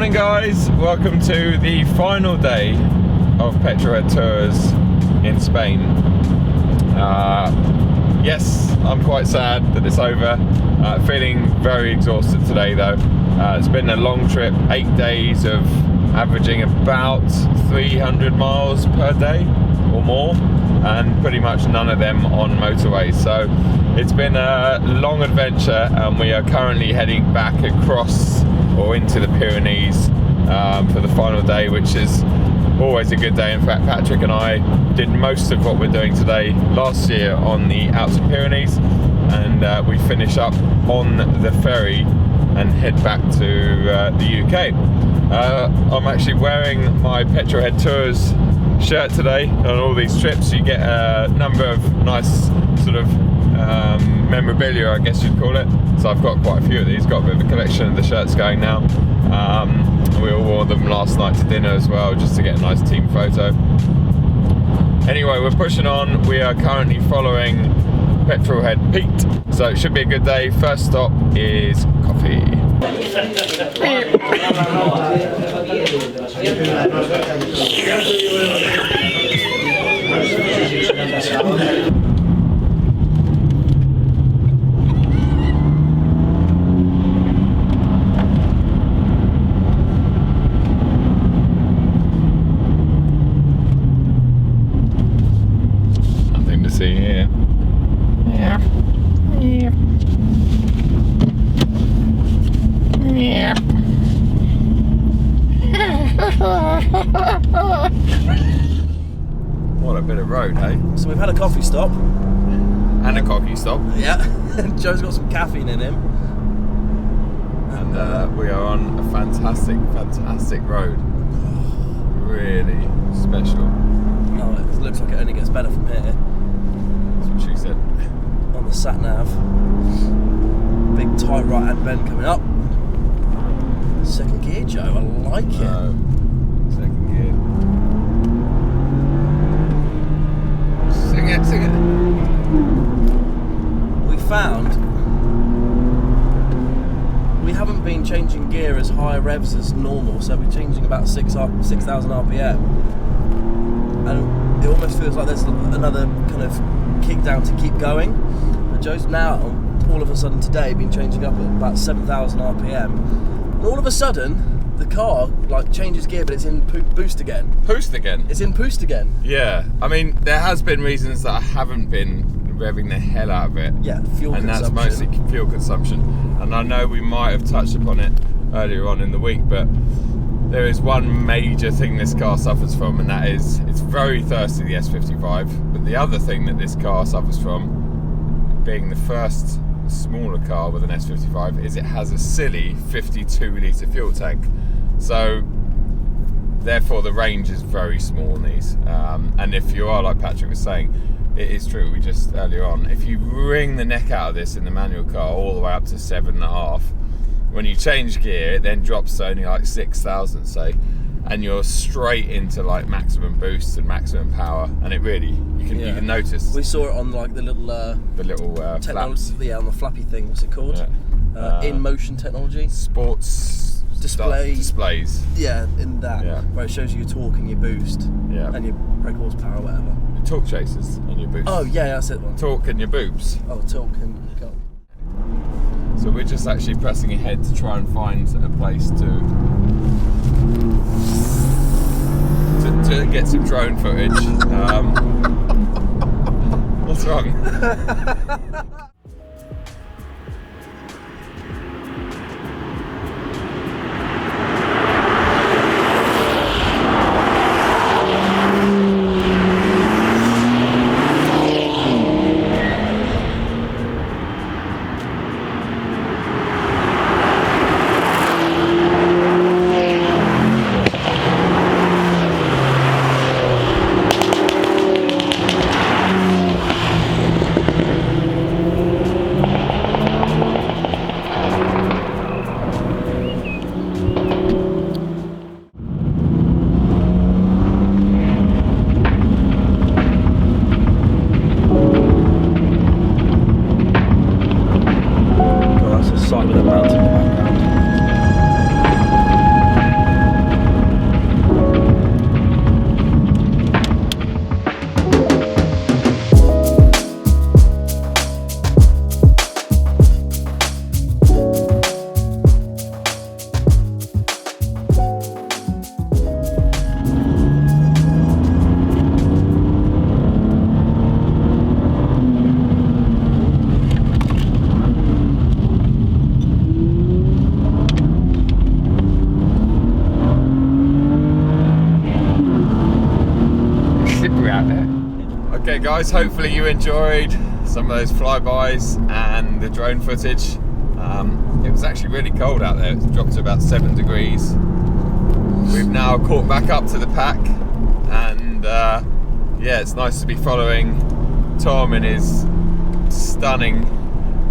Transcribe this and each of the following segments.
Morning guys, welcome to the final day of Petrolhead Tours in Spain. Yes, I'm quite sad that it's over. Feeling very exhausted today though. It's been a long trip, 8 days of averaging about 300 miles per day or more, and pretty much none of them on motorways. So it's been a long adventure, and we are currently heading back across or into the Pyrenees for the final day, which is always a good day. In fact, Patrick and I did most of what we're doing today last year on the Alps and Pyrenees, and we finish up on the ferry and head back to the UK. I'm actually wearing my Petrolhead Tours shirt today. On all these trips you get a number of nice sort of memorabilia, I guess you'd call it. So I've got quite a few of these, got a bit of a collection of the shirts going now. We all wore them last night to dinner as well, just to get a nice team photo. Anyway, we're pushing on. We are currently following Petrolhead Pete, so it should be a good day. First stop is coffee. Nothing to see here. Yeah. Yeah. Yeah. What a bit of road, hey? So we've had a coffee stop. And a coffee stop. Yeah. Joe's got some caffeine in him. And we are on a fantastic road. Really special. Oh, it looks like it only gets better from here. That's what she said. On the sat nav. Big tight right hand bend coming up. Second gear, Joe. I like it. Second gear. Sing it. We found we haven't been changing gear as high revs as normal, so we're changing about 6,000 RPM, and it almost feels like there's another kind of kick down to keep going. But Joe's now, all of a sudden today, been changing up at about 7,000 RPM, and all of a sudden the car like changes gear, but it's in boost again. Boost again? It's in boost again. Yeah, I mean, there has been reasons that I haven't been revving the hell out of it. Yeah, fuel and consumption. And that's mostly fuel consumption. And I know we might have touched upon it earlier on in the week, but there is one major thing this car suffers from, and that is it's very thirsty, the S55. But the other thing that this car suffers from, being the first smaller car with an S55, is it has a silly 52 litre fuel tank. So therefore the range is very small on these, and if you are like Patrick was saying, it is true, we just earlier on, if you wring the neck out of this in the manual car all the way up to 7.5, when you change gear it then drops to only like 6,000 say, and you're straight into like maximum boost and maximum power, and it really, you can notice. We saw it on like the little flaps. Yeah, on the flappy thing, what's it called? Yeah. In motion technology. Sports displays. Yeah, in that, where it shows you your torque and your boost, and your brake horsepower, whatever. Your torque chasers and your boost. Oh yeah, that's it. One. Torque and your boobs. Oh, torque and go. So we're just actually pressing ahead to try and find a place to get some drone footage. What's wrong? yeah guys, hopefully you enjoyed some of those flybys and the drone footage. It was actually really cold out there. It dropped to about 7 degrees. We've now caught back up to the pack, and yeah, it's nice to be following Tom in his stunning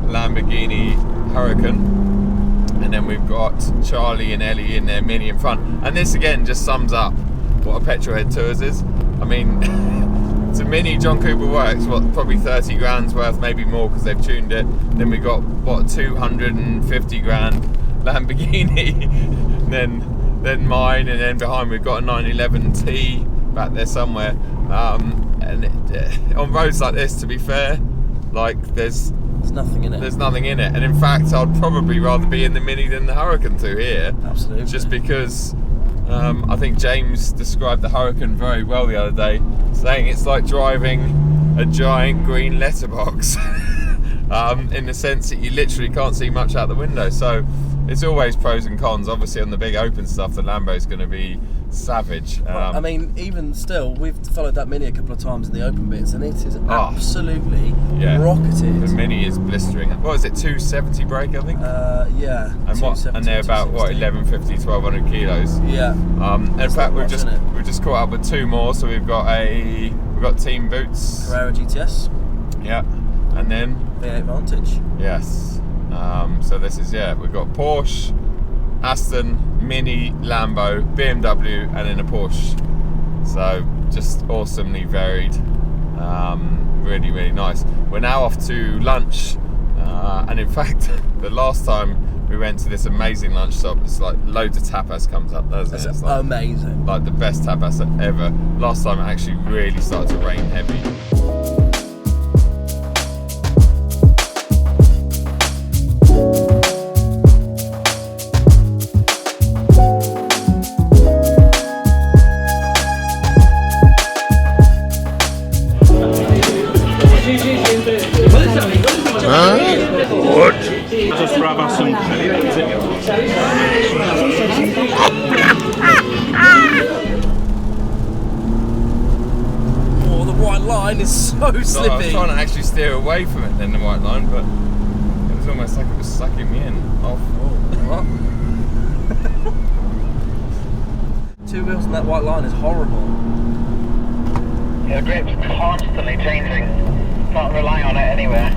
Lamborghini Huracan. And then we've got Charlie and Ellie in their Mini in front. And this again just sums up what a Petrolhead Tours is. I mean, it's a Mini John Cooper Works, what, probably 30 grand's worth, maybe more because they've tuned it. Then we got, what, 250 grand Lamborghini. then mine, and then behind we've got a 911T back there somewhere. On roads like this, to be fair, like there's nothing in it. There's nothing in it, and in fact, I'd probably rather be in the Mini than the Huracan 2 here. Absolutely. Just because I think James described the Huracan very well the other day, saying it's like driving a giant green letterbox, in the sense that you literally can't see much out the window. So it's always pros and cons. Obviously, on the big open stuff, the Lambo's going to be savage. I mean, even still, we've followed that Mini a couple of times in the open bits, and it is absolutely rocketed. The Mini is blistering. What is it, 270 brake, I think? Yeah. And they're about, what, 1150, 1200 kilos? Yeah. In fact, we've just caught up with 2 more, so we've got Team Boots. Carrera GTS. Yeah. And then? V8 Vantage. Yes. So this is, we've got Porsche, Aston, Mini, Lambo, BMW, and then a Porsche. So just awesomely varied. Really, really nice. We're now off to lunch, and in fact, the last time we went to this amazing lunch stop, it's like loads of tapas comes up, doesn't it? It's like, amazing. Like the best tapas ever. Last time it actually really started to rain heavy. Just grab us some. Oh, the white line is so slippy. I was trying to actually steer away from it then, the white line, but it was almost like it was sucking me in. What? 2 wheels on that white line is horrible. Your grip's constantly changing. Can't rely on it anywhere.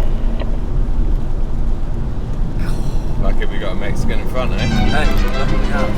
Lucky we got a Mexican in front, eh? Hey, lucky we have.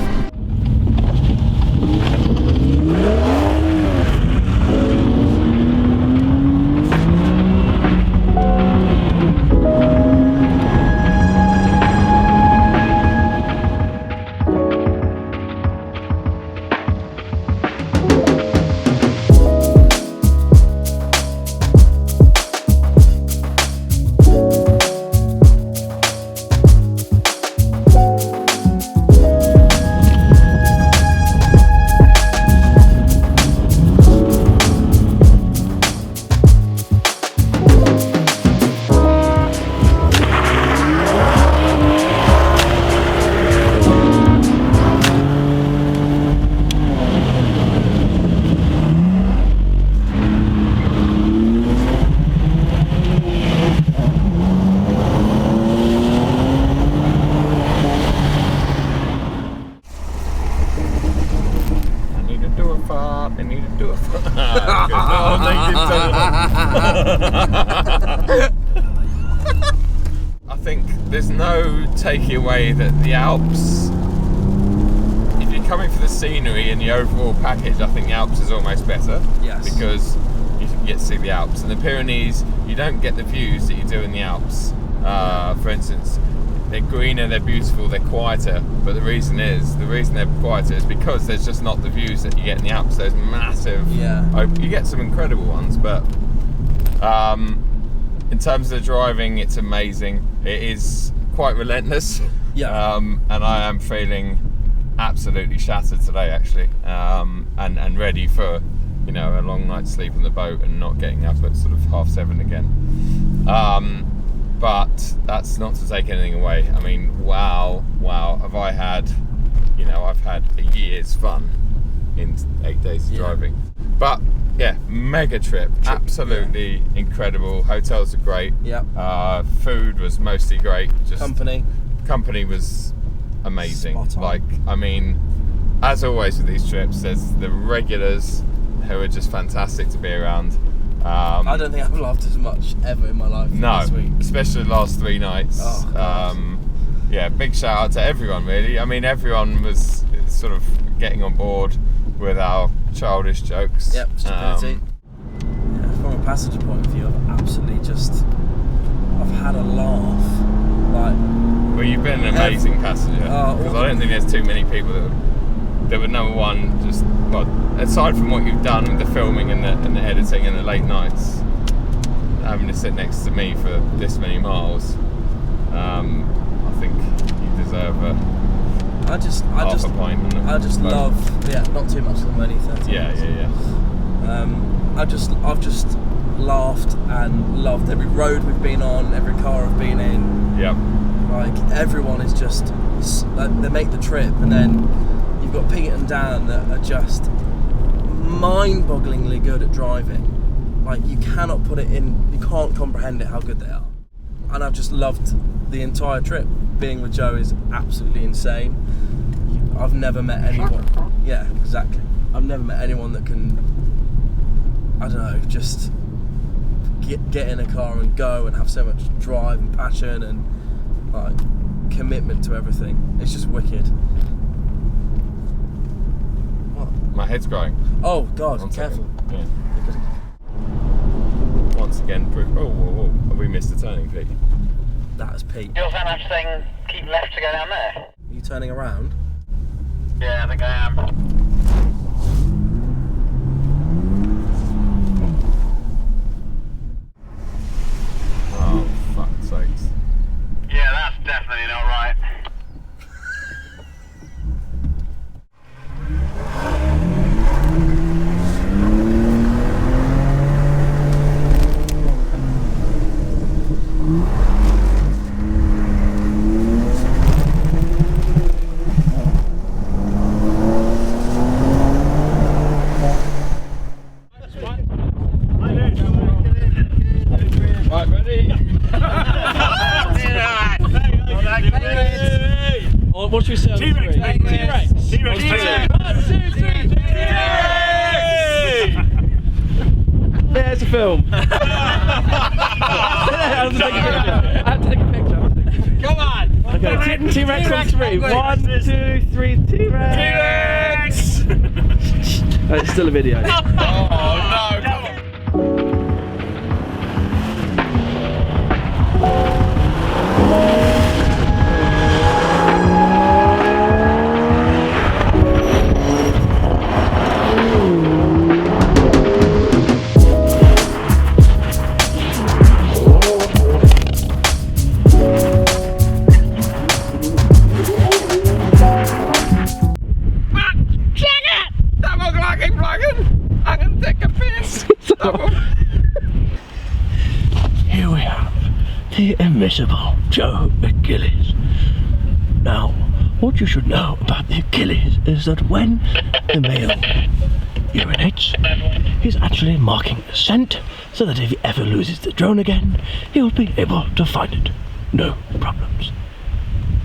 I think there's no taking away that the Alps, if you're coming for the scenery and the overall package, I think the Alps is almost better. Yes. Because you get to see the Alps. And the Pyrenees, you don't get the views that you do in the Alps. For instance, they're greener, they're beautiful, they're quieter. But the reason they're quieter is because there's just not the views that you get in the Alps. There's massive. Yeah. You get some incredible ones, but in terms of the driving, it's amazing. It is quite relentless. Yeah. And I am feeling absolutely shattered today, actually, and ready for, you know, a long night's sleep on the boat and not getting up at sort of 7:30 again. But that's not to take anything away. I mean, wow, have I had, you know, I've had a year's fun in 8 days of driving. But yeah, mega trip, absolutely incredible. Hotels are great. Yeah. Food was mostly great. Just company was amazing. Like, I mean, as always with these trips, there's the regulars who are just fantastic to be around. I don't think I've laughed as much ever in my life this week. Especially the last 3 nights. Yeah, big shout out to everyone really. I mean, everyone was sort of getting on board with our childish jokes. Yep, stupidity. From a passenger point of view, I've had a laugh. Like, well, you've been an amazing passenger, because I don't think there's too many people that would, number one, just, well, aside from what you've done with the filming and the editing and the late nights, having to sit next to me for this many miles, I think you deserve half a pint. I just love, not too much, only 30 minutes. I've just laughed and loved every road we've been on, every car I've been in. Yep. Like, everyone is just, they make the trip, and then you've got Pete and Dan that are just mind-bogglingly good at driving. Like, you cannot put it in, you can't comprehend it how good they are. And I've just loved the entire trip. Being with Joe is absolutely insane. I've never met anyone. Yeah, exactly. I've never met anyone that can, I don't know, just get in a car and go and have so much drive and passion and like commitment to everything. It's just wicked. What? My head's growing. Oh God, careful. Yeah. Once again, whoa. Have we missed a turning, Pete? That is Pete. You're saying keep left to go down there? Are you turning around? Yeah, I think I am. Oh, fuck's sakes. Yeah, that's definitely not right. Right, ready? Oh, what should we say? T-Rex. T-Rex. 1, 2, 3. There's a film. I have to take a picture. Come on. Okay, T-Rex on 3. 1, 2, 3. T-Rex. It's still a video. Oh no! Here we have the invisible Joe Achilles. Now, what you should know about the Achilles is that when the male urinates, he's actually marking a scent so that if he ever loses the drone again, he'll be able to find it. No problems.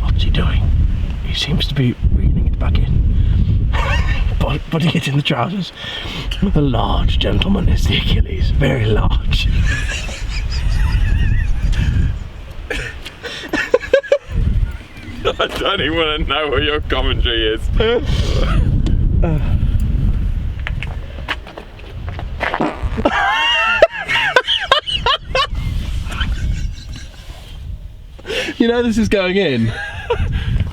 What's he doing? He seems to be reeling it back in. Putting it in the trousers. A large gentleman is the Achilles, very large. I don't even want to know what your commentary is. You know this is going in.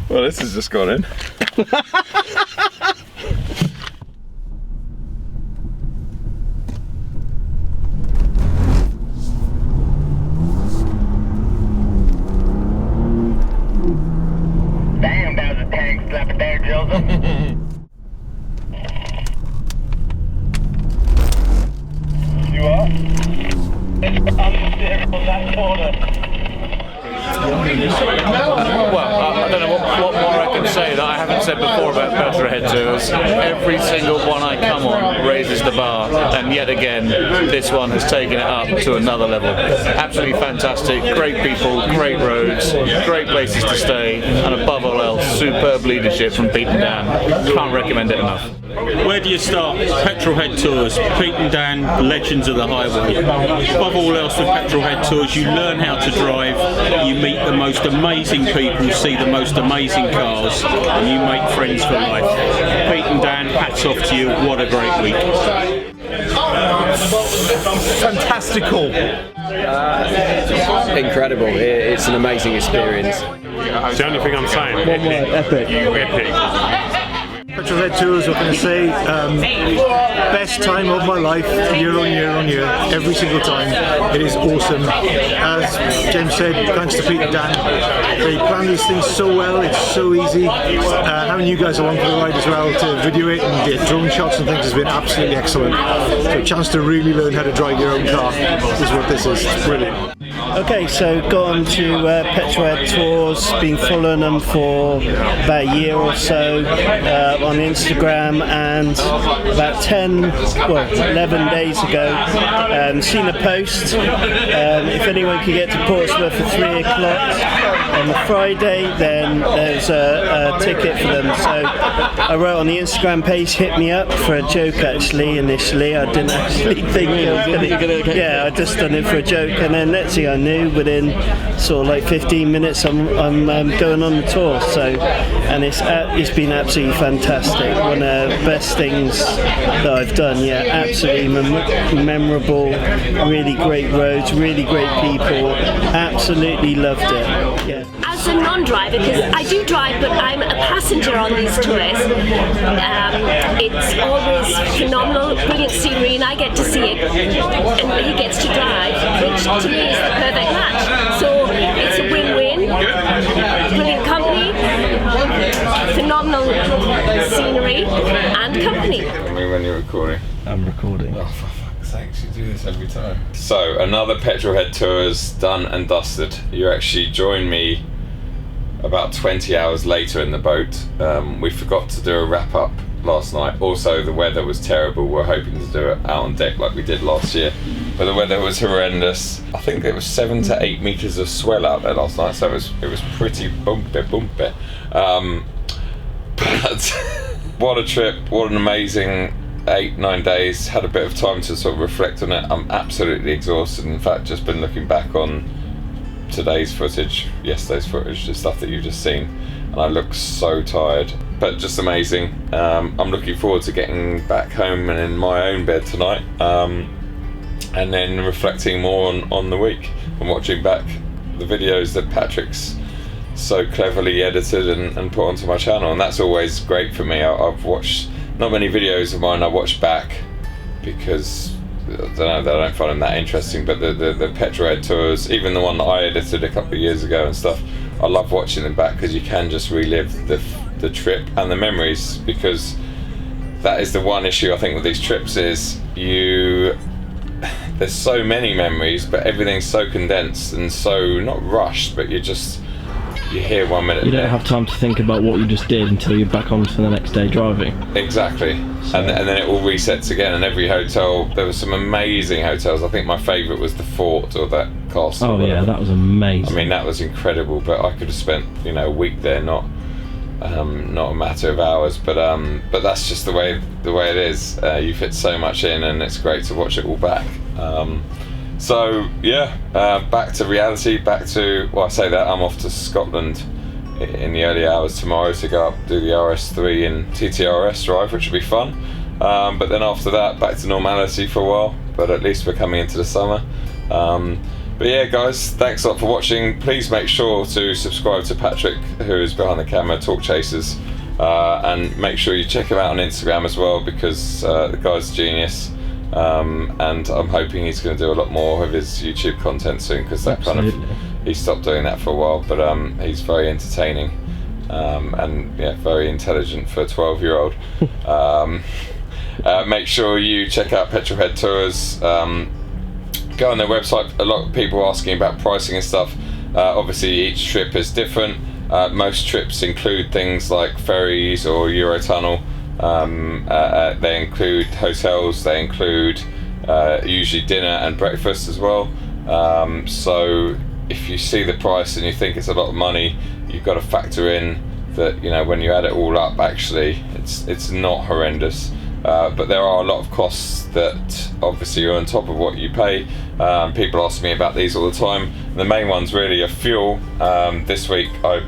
Well, this has just gone in. Damn, that was a tank slapper there, Joseph. You are? It's unsteerable, that corner. Well, I don't know what more I can say that I haven't said before about Every single one I come on raises the bar, and yet again, this one has taken it up to another level. Absolutely fantastic, great people, great roads, great places to stay, and above all else, superb leadership from Pete and Dan. Can't recommend it enough. Where do you start? Petrolhead Tours, Pete and Dan, legends of the highway. Above all else with Petrolhead Tours, you learn how to drive, you meet the most amazing people, see the most amazing cars, and you make friends for life. Pete and Dan, hats off to you, what a great week. Fantastical. Incredible. It's an amazing experience. It's the only thing I'm saying. One word, epic. Epic. Petrolhead Tours, what can I say? Best time of my life, year on year on year, every single time. It is awesome. As James said, thanks to Pete and Dan. They plan these things so well, it's so easy. Having you guys along for the ride as well to video it and get drone shots and things has been absolutely excellent. So a chance to really learn how to drive your own car is what this is. It's brilliant. Okay, so got on to Petrolhead Tours, been following them for about a year or so on Instagram, and about 11 days ago seen a post. If anyone can get to Portsmouth for 3 o'clock on the Friday, then there's a ticket for them. So I wrote on the Instagram page, hit me up for a joke actually initially. I didn't actually think I was going to. Yeah, I just done it for a joke, and then next thing I knew, within sort of like 15 minutes, I'm going on the tour. So, and it's been absolutely fantastic. One of the best things that I've done. Yeah, absolutely memorable. Really great roads, really great people. Absolutely loved it. Yeah. As a non-driver, because I do drive, but I'm a passenger on these tours. It's always phenomenal, brilliant scenery, and I get to see it, and he gets to drive, which to me is the perfect match. So it's a win-win. Brilliant company, phenomenal scenery, and company. When you're recording. I'm recording. Oh, for fuck's sake, you do this every time. So, another Petrolhead Tours done and dusted. You actually joined me about 20 hours later in the boat. We forgot to do a wrap up last night. Also, the weather was terrible. We're hoping to do it out on deck like we did last year, but the weather was horrendous. I think there was 7 to 8 meters of swell out there last night, so it was pretty bumpy. But what a trip! What an amazing 8-9 days. Had a bit of time to sort of reflect on it. I'm absolutely exhausted. In fact, just been looking back on today's footage, yesterday's footage, the stuff that you've just seen, and I look so tired, but just amazing. I'm looking forward to getting back home and in my own bed tonight, and then reflecting more on the week and watching back the videos that Patrick's so cleverly edited and put onto my channel, and that's always great for me. I've watched not many videos of mine I watch back because I don't find them that interesting, but the Petrolhead Tours, even the one that I edited a couple of years ago and stuff, I love watching them back because you can just relive the trip and the memories, because that is the one issue I think with these trips is there's so many memories, but everything's so condensed and so not rushed, but you hear 1 minute. You don't have time to think about what you just did until you're back on for the next day driving. Exactly. So. And then it all resets again, and every hotel, there were some amazing hotels. I think my favourite was the Fort, or that castle. Oh yeah, that was amazing. I mean, that was incredible, but I could have spent a week there, not a matter of hours, but that's just the way it is. You fit so much in, and it's great to watch it all back. So yeah, back to reality, I say that, I'm off to Scotland in the early hours tomorrow to go up, do the RS3 and TTRS drive, which will be fun. But then after that, back to normality for a while, but at least we're coming into the summer. But yeah guys, thanks a lot for watching. Please make sure to subscribe to Patrick, who is behind the camera, Talk Chasers, and make sure you check him out on Instagram as well, because the guy's a genius. And I'm hoping he's going to do a lot more of his YouTube content soon, because he stopped doing that for a while, but he's very entertaining, and yeah, very intelligent for a 12-year-old. Make sure you check out Petrolhead Tours. Go on their website. A lot of people asking about pricing and stuff. Obviously each trip is different. Most trips include things like ferries or Eurotunnel, They include hotels, they include usually dinner and breakfast as well. So if you see the price and you think it's a lot of money, you've got to factor in that, you know, when you add it all up, actually it's not horrendous. But there are a lot of costs that obviously are on top of what you pay. People ask me about these all the time. The main ones really are fuel. This week I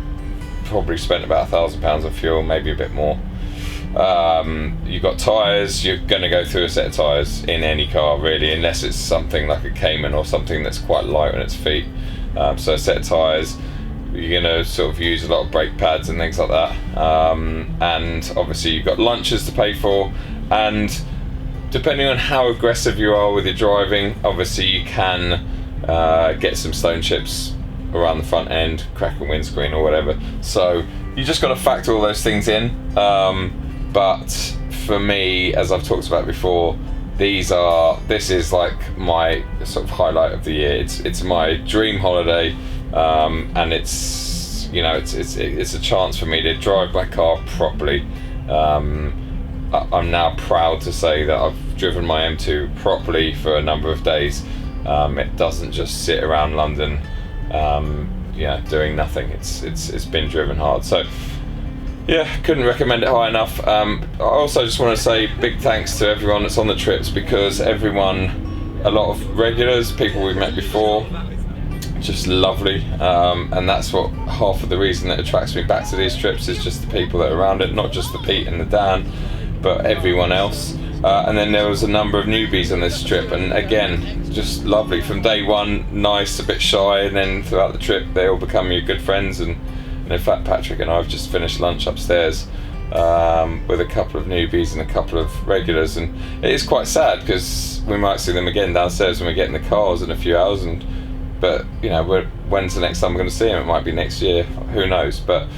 probably spent about £1,000 on fuel, maybe a bit more. You've got tyres. You're going to go through a set of tyres in any car really, unless it's something like a Cayman or something that's quite light on its feet. So a set of tyres. You're going to sort of use a lot of brake pads and things like that. And obviously you've got lunches to pay for. And depending on how aggressive you are with your driving, obviously you can get some stone chips around the front end, crack a windscreen or whatever. So you just got to factor all those things in. But for me, as I've talked about before, this is like my sort of highlight of the year. It's my dream holiday, and it's, you know, it's a chance for me to drive my car properly. I'm now proud to say that I've driven my M2 properly for a number of days. It doesn't just sit around London, doing nothing. It's been driven hard. So yeah, couldn't recommend it high enough. I also just want to say big thanks to everyone that's on the trips, because everyone, a lot of regulars, people we've met before, just lovely. And that's what half of the reason that attracts me back to these trips is just the people that are around it, not just the Pete and the Dan, but everyone else. And then there was a number of newbies on this trip, and again, just lovely. From day one, nice, a bit shy, and then throughout the trip they all become your good friends. And in fact, Patrick and I have just finished lunch upstairs with a couple of newbies and a couple of regulars, and it is quite sad because we might see them again downstairs when we get in the cars in a few hours. But you know, when's the next time we're going to see them? It might be next year, who knows? But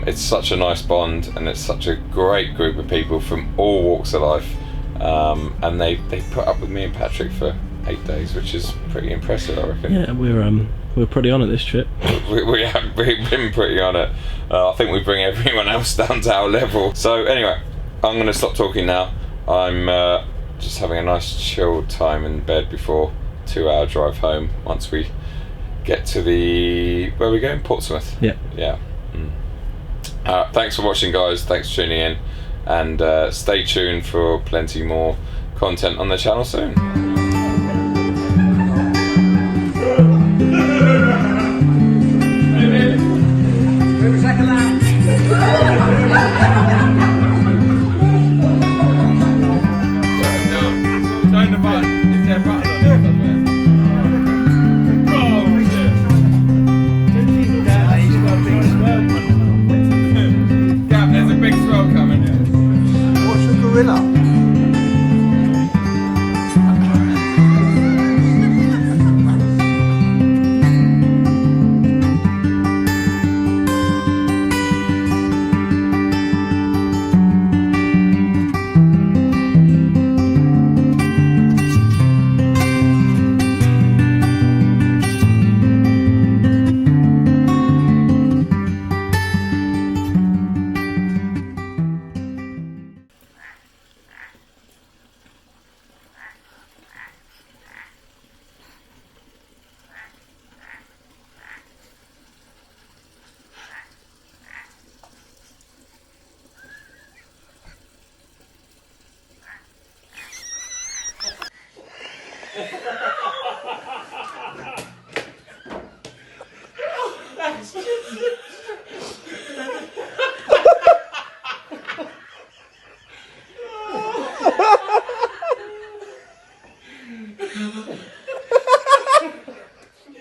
it's such a nice bond, and it's such a great group of people from all walks of life, and they put up with me and Patrick for 8 days, which is pretty impressive, I reckon. Yeah, we're pretty on it this trip. We've been pretty on it. I think we bring everyone else down to our level. So anyway, I'm going to stop talking now. I'm just having a nice chilled time in bed before 2-hour drive home once we get to where are we going? Portsmouth. Yeah. Thanks for watching, guys. Thanks for tuning in, and stay tuned for plenty more content on the channel soon.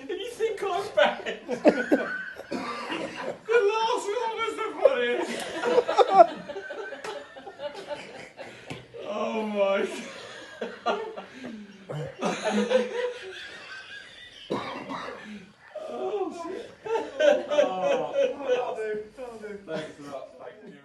You think I'm bad? The last one was the funniest. Oh my God. Oh shit. Oh, that'll do. Thanks a lot. Thank you.